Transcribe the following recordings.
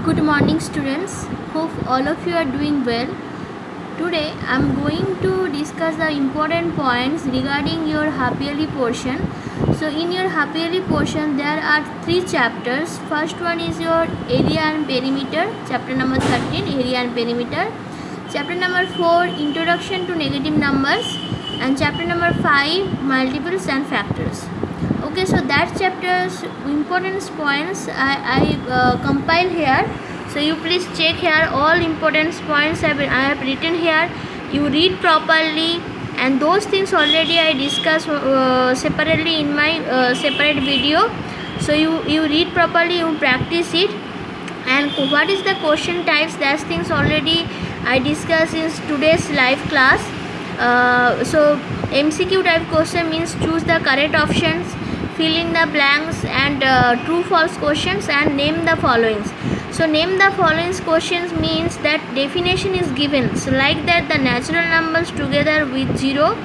Good morning students. Hope all of you are doing well. Today I am going to discuss the important points regarding your half yearly portion. So in your half yearly portion there are 3 chapters. First one is your area and perimeter, chapter number 13, area and perimeter. Chapter number 4, introduction to negative numbers, and chapter number 5, multiples and factors. Okay, so that chapter's important points I compile here. So you please check here, all important points I have written here. You read properly, and those things already I discussed separately in my separate video. So you read properly, you practice it. And what is the question types, that things already I discussed in today's live class. So MCQ type question means choose the correct options, fill in the blanks, and true false questions, and name the followings. So name the following questions means that definition is given, so like that the natural numbers together with 0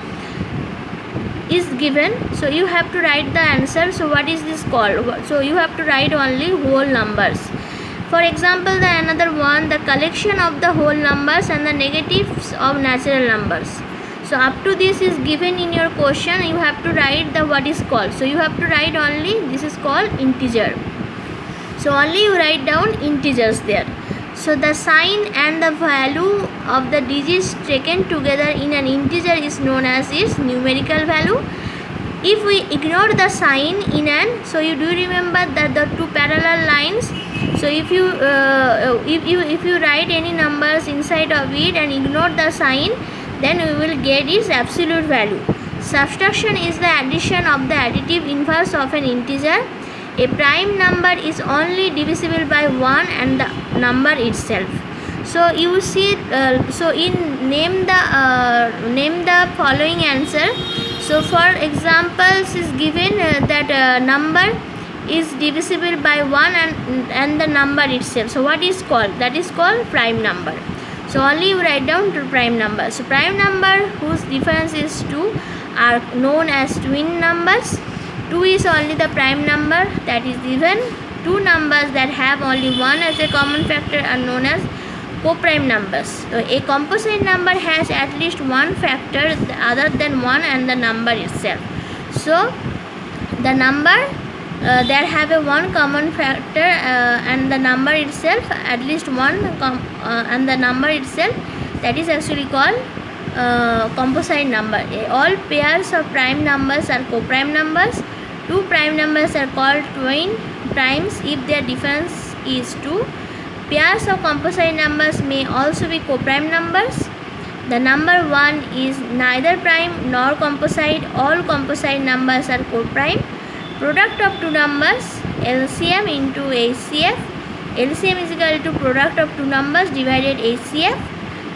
is given, so you have to write the answer. So what is this called? So you have to write only whole numbers. For example, the another one, the collection of the whole numbers and the negatives of natural numbers. So up to this is given in your question, you have to write the what is called. So you have to write only this is called integer. So only you write down integers there. So the sign and the value of the digits taken together in an integer is known as its numerical value. If we ignore the sign in an, so you do remember that the two parallel lines. So if you write any numbers inside of it and ignore the sign, then we will get its absolute value. Subtraction is the addition of the additive inverse of an integer. A prime number is only divisible by 1 and the number itself. So you see, so in name the following answer. So for examples is given that number is divisible by 1 and the number itself. So what is called? That is called prime number. So only you write down to prime number. So prime number whose difference is 2 are known as twin numbers. 2 is only the prime number that is given. Two numbers that have only 1 as a common factor are known as co-prime numbers. So a composite number has at least one factor other than 1 and the number itself. So the number that have a one common factor and the number itself at least one and the number itself, that is actually called composite number. All pairs of prime numbers are co-prime numbers. Two prime numbers are called twin primes if their difference is 2. Pairs of composite numbers may also be co-prime numbers. The number 1 is neither prime nor composite. All composite numbers are co-prime. Product of two numbers, LCM into HCF. LCM is equal to product of two numbers divided HCF.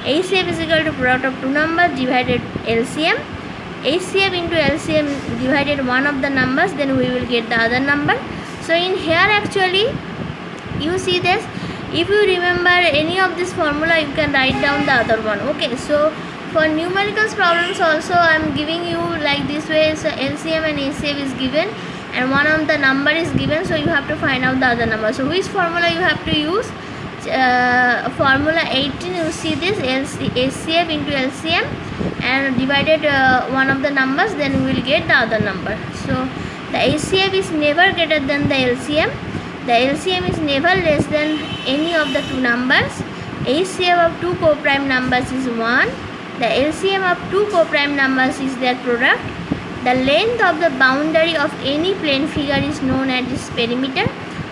HCF is equal to product of two numbers divided LCM. HCF into LCM divided one of the numbers, then we will get the other number. So in here actually you see this, if you remember any of this formula you can write down the other one. Okay, so for numericals problems also I am giving you like this way. So LCM and HCF is given and one of the number is given, so you have to find out the other number. So which formula you have to use? Formula 18, you see this HCF into LCM and divided one of the numbers, then we will get the other number. So the HCF is never greater than the LCM. The LCM is never less than any of the two numbers. HCF of two co-prime numbers is 1. The LCM of two co-prime numbers is their product. The length of the boundary of any plane figure is known as its perimeter.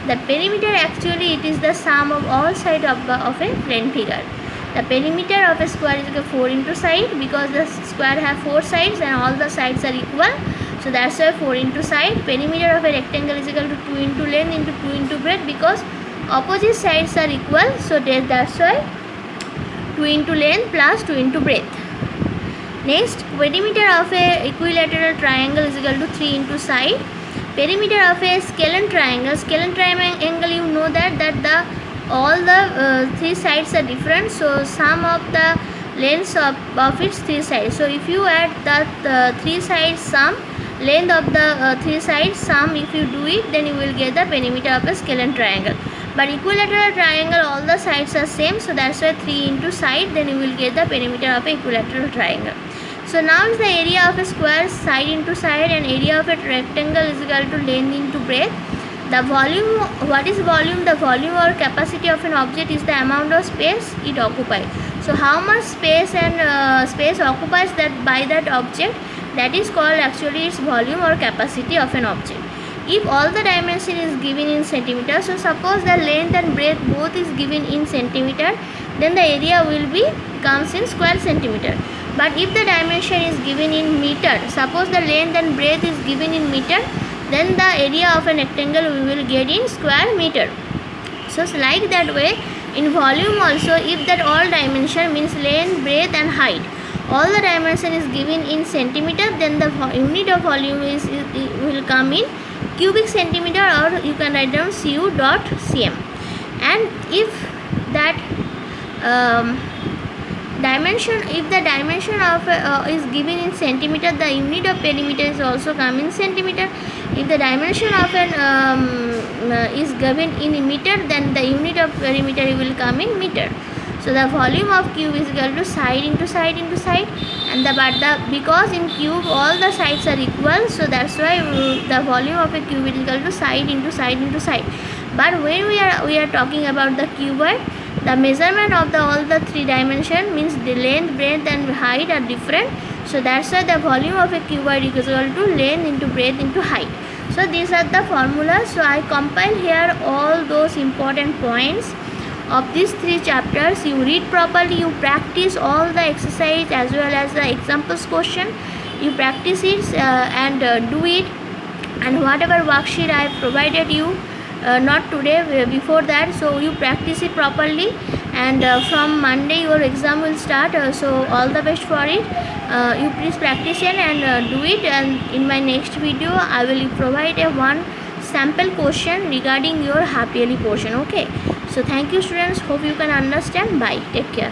The perimeter actually it is the sum of all sides of a plane figure. The perimeter of a square is equal to 4 into side, because the square have 4 sides and all the sides are equal. So that's why 4 into side. Perimeter of a rectangle is equal to 2 into length into 2 into breadth, because opposite sides are equal. So that's why 2 into length plus 2 into breadth. Next, perimeter of a equilateral triangle is equal to 3 into side. Perimeter of a scalene triangle, you know that all the 3 sides are different, so sum of the lengths of its 3 sides. So if you add the 3 sides sum, length of the 3 sides sum, if you do it, then you will get the perimeter of a scalene triangle. but equilateral triangle all the sides are same, so that's why 3 into side, then you will get the perimeter of a equilateral triangle. So now is the area of a square side into side, and area of a rectangle is equal to length into breadth. The volume, what is volume? The volume or capacity of an object is the amount of space it occupies. So how much space and space occupies that by that object, that is called actually its volume or capacity of an object. If all the dimension is given in centimeter, so suppose the length and breadth both is given in centimeter, then the area will be comes in square centimeter. But if the dimension is given in meter, suppose the length and breadth is given in meter, then the area of a rectangle we will get in square meter. So like that way, in volume also, if that all dimension means length, breadth and height, all the dimension is given in centimeter, then the unit of volume will come in cubic centimeter, or you can write down cu dot cm. And if that dimension, if the dimension of is given in centimeter, the unit of perimeter is also come in centimeter. If the dimension of an is given in meter, then the unit of perimeter will come in meter. So the volume of cube is equal to side into side into side, and because in cube all the sides are equal, so that's why the volume of a cube is equal to side into side into side. But when we are talking about the cuboid, the measurement of all the three dimension means the length, breadth and height are different. So that's why the volume of a cuboid is equal to length into breadth into height. So these are the formulas. So I compile here all those important points of these 3 chapters. You read properly, you practice all the exercise as well as the examples question. You practice it and do it, and whatever worksheet I have provided you, not today, before that, so you practice it properly, and from Monday your exam will start, so all the best for it. You please practice it and do it, and in my next video I will provide one sample question regarding your half yearly portion. Okay, so thank you students, hope you can understand. Bye, take care.